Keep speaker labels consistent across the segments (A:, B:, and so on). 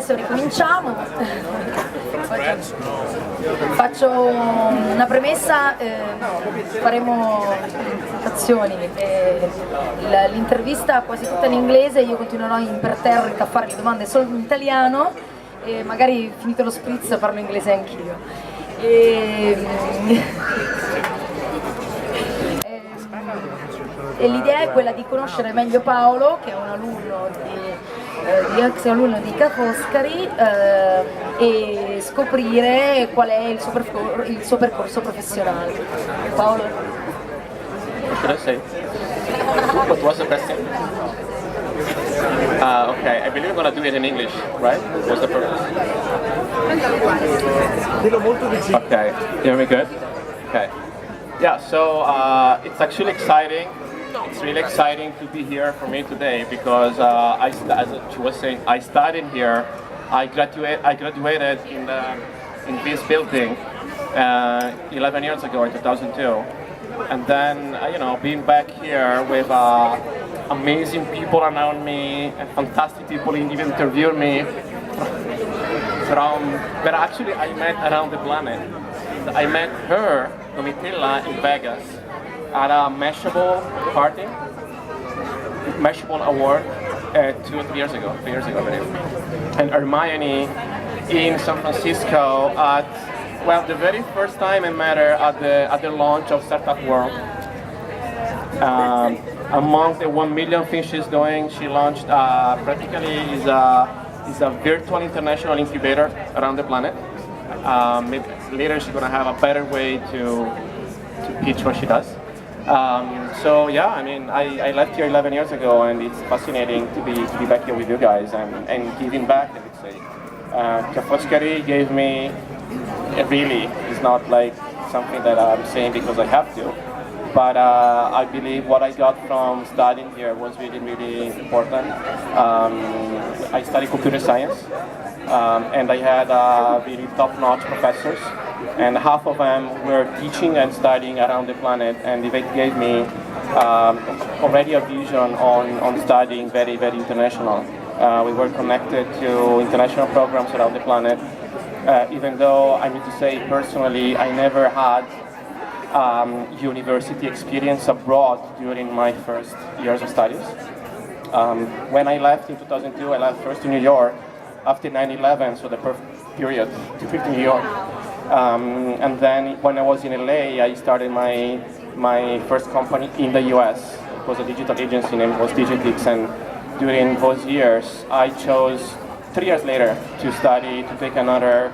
A: adesso ricominciamo. Faccio una premessa, faremo presentazioni, l'intervista quasi tutta in inglese, io continuerò imperterrita a fare le domande solo in italiano e magari finito lo spritz parlo inglese anch'io. E l'idea è quella di conoscere meglio Paolo, che è un alunno di ex alunno di Ca' Foscari, e scoprire qual è il suo percorso professionale. Paolo?
B: What should I say? What was the question? Okay, I believe we're going to do it in English, right? What's the purpose? Okay, you hear me good? Okay. Yeah, so it's actually exciting. It's really exciting to be here for me today because as she was saying, I studied here. I graduated in this building 11 years ago in 2002, and then being back here with amazing people around me and fantastic people even interviewed me but actually I met around the planet. I met her, Domitilla, in Vegas at a Mashable party, Mashable award 2 or 3 years ago, 3 years ago I believe. And Hermione in San Francisco at, well, the very first time I met her at the launch of Startup World. Among the 1 million things she's doing, she launched practically is a virtual international incubator around the planet. Maybe later she's gonna have a better way to pitch what she does. So yeah, I mean, I left here 11 years ago, and it's fascinating to be back here with you guys and giving back. I would say, Ca' Foscari gave me really. It's not like something that I'm saying because I have to, but I believe what I got from studying here was really, really important. I studied computer science, and I had really top-notch professors, and half of them were teaching and studying around the planet, and they gave me already a vision on studying very, very international. We were connected to international programs around the planet, even though I need to say personally I never had university experience abroad during my first years of studies. When I left in 2002, I left first to New York after 9/11, so the perfect period to be to New York. And then when I was in LA, I started my first company in the US. It was a digital agency named was Digitix, and during those years, I chose 3 years later to take another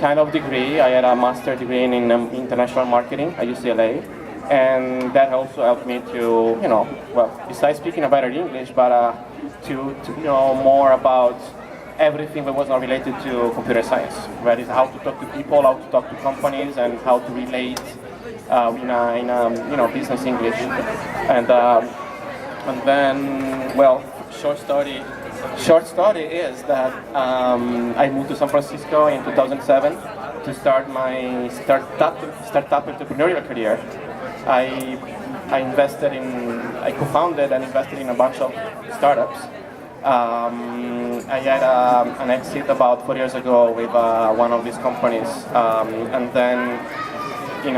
B: kind of degree. I had a master's degree in international marketing at UCLA, and that also helped me to, well, besides speaking a better English, but to know more about everything that was not related to computer science, right? Is how to talk to people, how to talk to companies, and how to relate in a business English. And then, well, short story is that I moved to San Francisco in 2007 to start my startup entrepreneurial career. I co-founded and invested in a bunch of startups. I had an exit about 4 years ago with one of these companies, and then in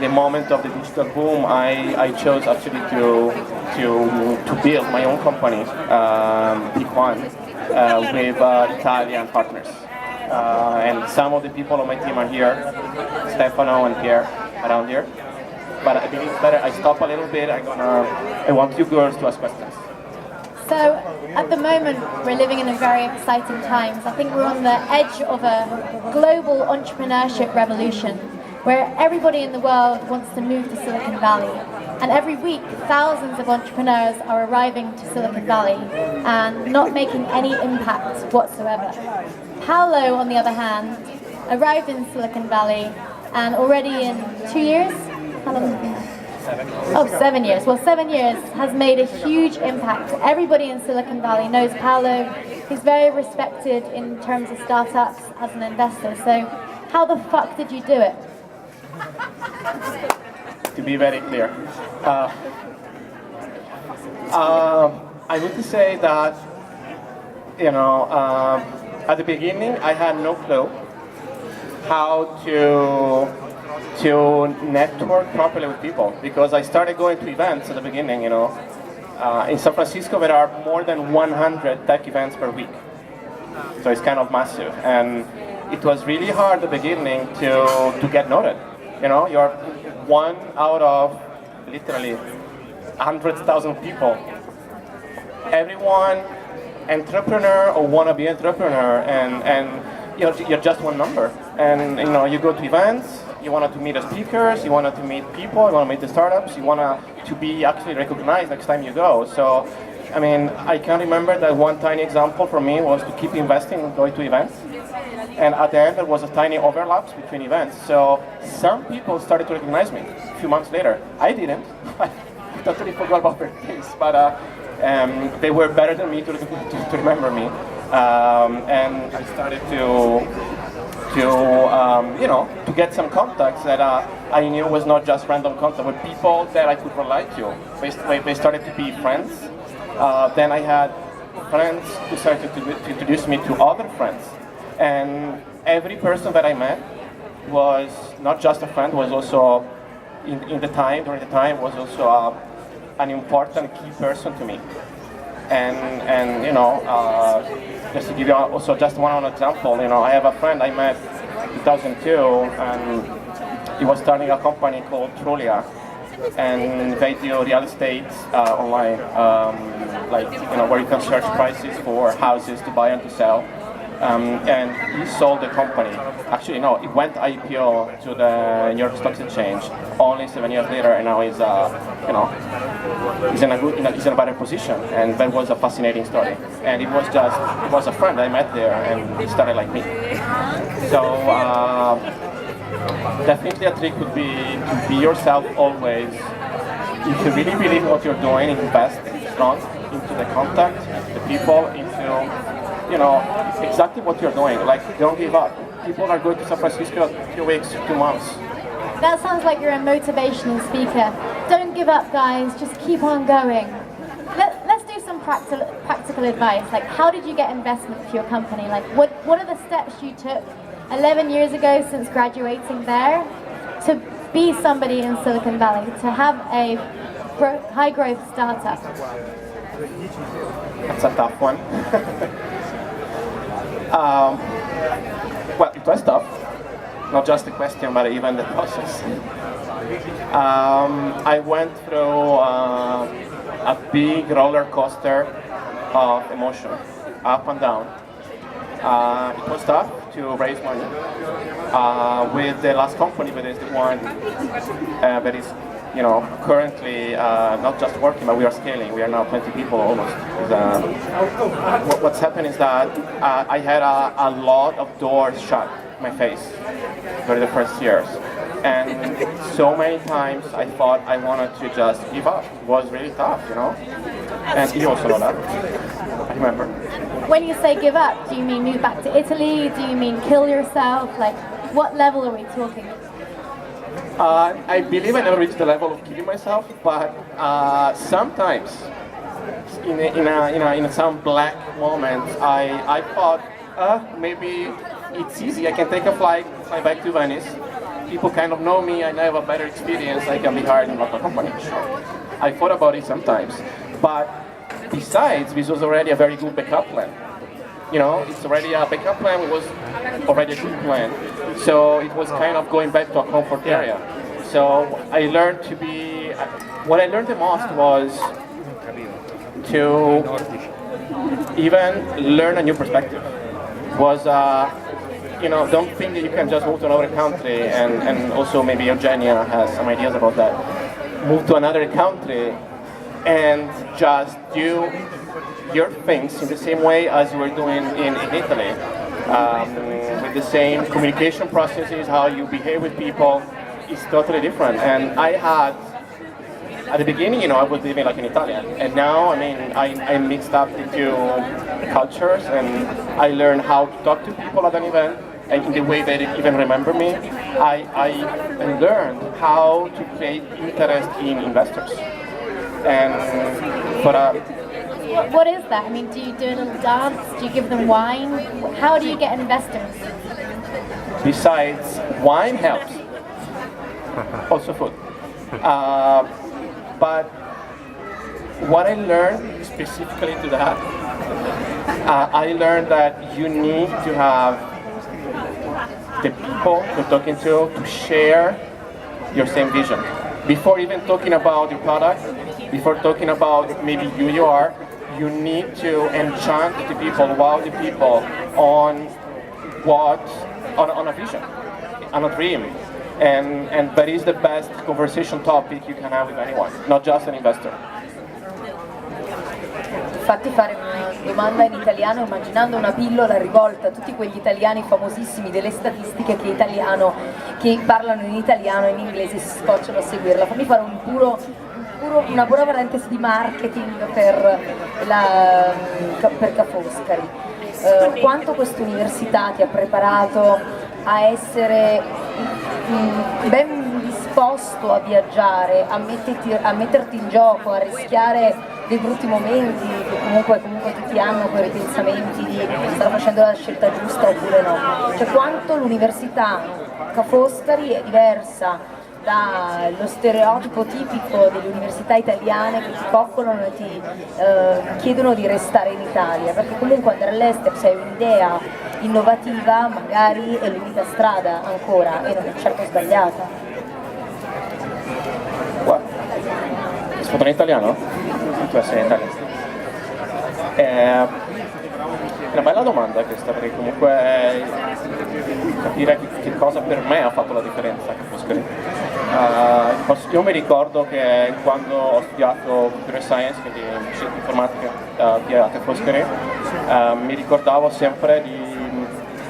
B: the moment of the digital boom, I chose actually to build my own company, P1, with Italian partners. And some of the people on my team are here, Stefano and Pierre, around here. But I think it's better I stop a little bit. I want you girls to ask questions.
A: So, at the moment, we're living in a very exciting times. I think we're on the edge of a global entrepreneurship revolution, where everybody in the world wants to move to Silicon Valley. And every week, thousands of entrepreneurs are arriving to Silicon Valley and not making any impact whatsoever. Paolo, on the other hand, arrived in Silicon Valley, and already in 2 years, how long has it been? 7 years. Well, 7 years has made a huge impact. Everybody in Silicon Valley knows Paolo. He's very respected in terms of startups as an investor. So how the fuck did you do it?
B: To be very clear, I need to say that at the beginning, I had no clue how to network properly with people, because I started going to events at the beginning. In San Francisco, there are more than 100 tech events per week, so it's kind of massive, and it was really hard at the beginning to get noted. You're one out of literally 100,000 people. Everyone entrepreneur or wannabe entrepreneur, and you're just one number. And you go to events, you wanted to meet the speakers, you wanted to meet people, you want to meet the startups, you want to be actually recognized next time you go. So, I can remember that one tiny example for me was to keep investing and going to events. And at the end, there was a tiny overlaps between events. So some people started to recognize me a few months later. I didn't. I totally forgot about their face, but they were better than me to remember me. And I started to get some contacts that I knew was not just random contact, but people that I could relate to. They started to be friends. Then I had friends who started to introduce me to other friends. And every person that I met was not just a friend, was also, during the time, was also an important key person to me. And just to give you also just one example, I have a friend I met in 2002, and he was starting a company called Trulia, and they do real estate online, where you can search prices for houses to buy and to sell. And he sold the company. Actually, no, it went IPO to the New York Stock Exchange only 7 years later, and now he's in a better position. And that was a fascinating story. And it was a friend I met there, and he started like me. So definitely a trick would be to be yourself always. If you really believe in what you're doing, invest strong into the contact, the people, into exactly what you're doing. Don't give up. People are going to San Francisco 2 weeks, 2 months.
A: That sounds like you're a motivational speaker. Don't give up, guys. Just keep on going. Let's do some practical advice. How did you get investment for your company? What are the steps you took 11 years ago since graduating there to be somebody in Silicon Valley, to have a high growth startup?
B: That's a tough one. Well, it was tough. Not just the question, but even the process. I went through a big roller coaster of emotion, up and down. It was tough to raise money. With the last company, that is the one that is currently not just working, but we are scaling. We are now 20 people almost. What's happened is that I had a lot of doors shut in my face during the first years. And so many times I thought I wanted to just give up. It was really tough, And you also know that, I remember.
A: When you say give up, do you mean move back to Italy? Do you mean kill yourself? What level are we talking?
B: I believe I never reached the level of killing myself, but sometimes, in some black moments, I thought maybe it's easy. I can take a fly back to Venice. People kind of know me. I have a better experience. I can be hired in local company. Sure. I thought about it sometimes, but besides, this was already a very good backup plan. It's already a backup plan. It was already a good plan. So it was kind of going back to a comfort area. So I learned what I learned the most was to even learn a new perspective. Don't think that you can just move to another country, and also maybe Eugenia has some ideas about that. Move to another country and just do your things in the same way as you were doing in Italy. With the same communication processes, how you behave with people is totally different. And I had, at the beginning, I was living like an Italian. And now, I mixed up the two cultures, and I learned how to talk to people at an event, and in the way they even remember me. I learned how to create interest in investors. And
A: What is that? I mean, do you do a little dance? Do you give them wine? How do you get investors?
B: Besides, wine helps. Also food. But what I learned specifically to that, I learned that you need to have the people you're talking to share your same vision. Before even talking about your product, before talking about maybe who you are, you need to enchant the people, wow the people on a vision, on a dream. And that is the best conversation topic you can have with anyone, not just an investor.
C: Fatti fare una domanda in italiano immaginando una pillola rivolta a tutti quegli italiani famosissimi delle statistiche che parlano in italiano e in inglese si scocciano a seguirla. Fammi fare una pura parentesi di marketing per Ca' Foscari. Quanto questa università ti ha preparato a essere ben disposto a viaggiare, a metterti in gioco, a rischiare dei brutti momenti che comunque tutti hanno quei ripensamenti di starò facendo la scelta giusta oppure no. Cioè quanto l'università Ca' Foscari è diversa dallo stereotipo tipico delle università italiane che ti coccolano e ti chiedono di restare in Italia, perché comunque andare all'estero se hai un'idea innovativa magari è l'unica strada ancora e non è certo sbagliata.
B: Guarda, rispondo in italiano? Tu sei in italiano. È una bella domanda questa, perché comunque capire che cosa per me ha fatto la differenza a Ca' Foscari. Io mi ricordo che quando ho studiato Computer Science, quindi scienze informatiche qui a Ca' Foscari, mi ricordavo sempre di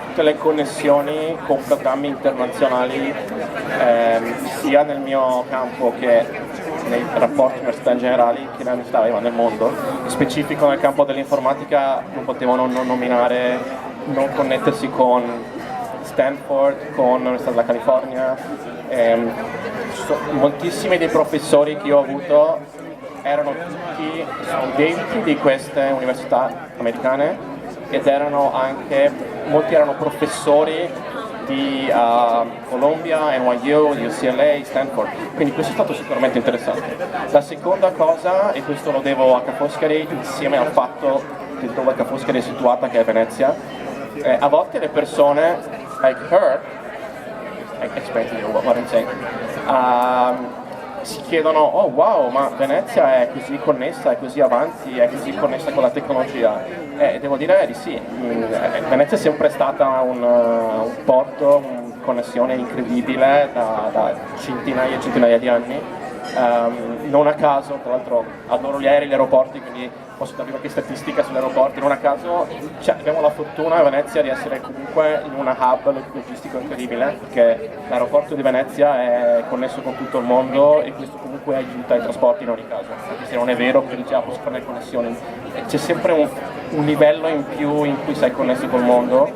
B: tutte le connessioni con programmi internazionali, sia nel mio campo che nei rapporti università in generale che l'università aveva nel mondo. In specifico nel campo dell'informatica non potevano non connettersi con Stanford, con l'Università della California. Moltissimi dei professori che io ho avuto erano tutti studenti di queste università americane ed molti erano professori di Columbia, NYU, UCLA, Stanford, quindi questo è stato sicuramente interessante. La seconda cosa, e questo lo devo a Ca' Foscari insieme al fatto che dove Ca' Foscari è situata, che è Venezia, a volte le persone, like her, I explain to you what I'm saying, si chiedono, oh wow, ma Venezia è così connessa, è così avanti, è così connessa con la tecnologia. Devo dire di sì, Venezia è sempre stata un porto, una connessione incredibile da centinaia e centinaia di anni. Non a caso, tra l'altro adoro gli aerei e gli aeroporti, quindi posso darvi qualche statistica sugli aeroporti. Non a caso abbiamo la fortuna a Venezia di essere comunque in una hub logistico incredibile, perché l'aeroporto di Venezia è connesso con tutto il mondo e questo comunque aiuta i trasporti in ogni caso, anche se non è vero che già posso fare le connessioni. C'è sempre un livello in più in cui sei connesso col mondo,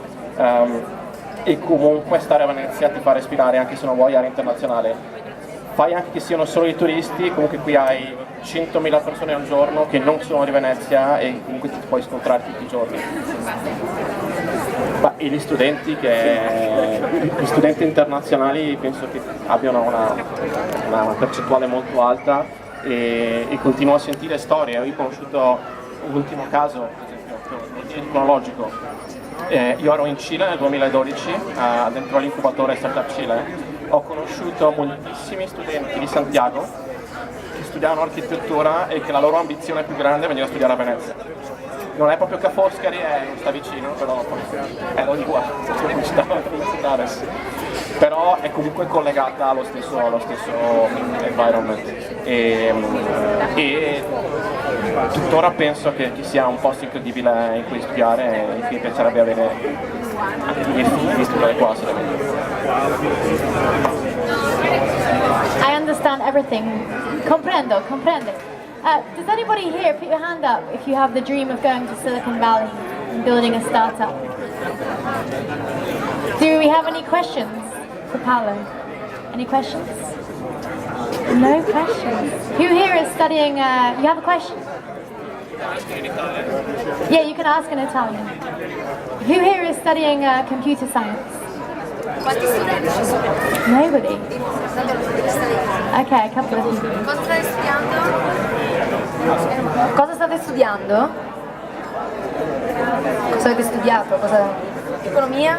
B: e comunque stare a Venezia ti fa respirare, anche se non vuoi area internazionale. Fai anche che siano solo i turisti, comunque qui hai 100.000 persone al giorno che non sono di Venezia e comunque ti puoi scontrare tutti i giorni. E gli studenti internazionali penso che abbiano una percentuale molto alta e continuo a sentire storie. Io ho conosciuto l'ultimo caso, per esempio, cronologico. Io ero in Cile nel 2012, dentro l'incubatore Startup Cile. Ho conosciuto moltissimi studenti di Santiago che studiavano architettura e che la loro ambizione più grande veniva a studiare a Venezia. Non è proprio Ca' Foscari, non sta vicino, però è l'Oligua, però è comunque collegata allo stesso environment e tuttora penso che sia un posto incredibile in cui studiare e che mi piacerebbe avere anche i miei figli studiare qua.
A: I understand everything. Comprendo. Does anybody here put your hand up if you have the dream of going to Silicon Valley and building a startup? Do we have any questions for Paolo? Any questions? No questions. Who here is studying? You have a question? Yeah, you can ask in Italian. Who here is studying computer science?
D: Quanti studenti ci sono?
A: Nobody.
D: Tanto lo devi stare io.
A: Okay, a couple of people.
D: Cosa stai studiando?
C: Cosa state studiando? Cosa avete studiato? Economia?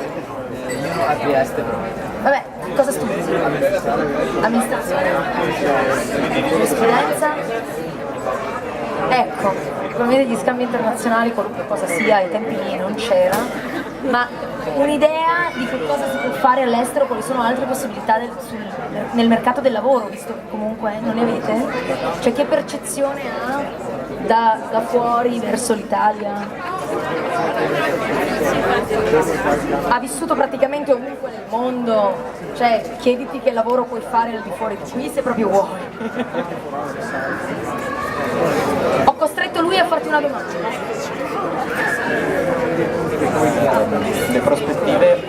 E: A Trieste però.
C: Vabbè, cosa studi? Amministrazione? Giurisprudenza? Ecco, probabilmente gli scambi internazionali, qualunque cosa sia, ai tempi miei non c'era, ma un'idea di che cosa si può fare all'estero, quali sono altre possibilità nel mercato del lavoro, visto che comunque non ne avete? Cioè che percezione ha da fuori verso l'Italia? Ha vissuto praticamente ovunque nel mondo, cioè chiediti che lavoro puoi fare al di fuori di qui se proprio vuoi. Ho costretto lui a farti una domanda.
E: Le prospettive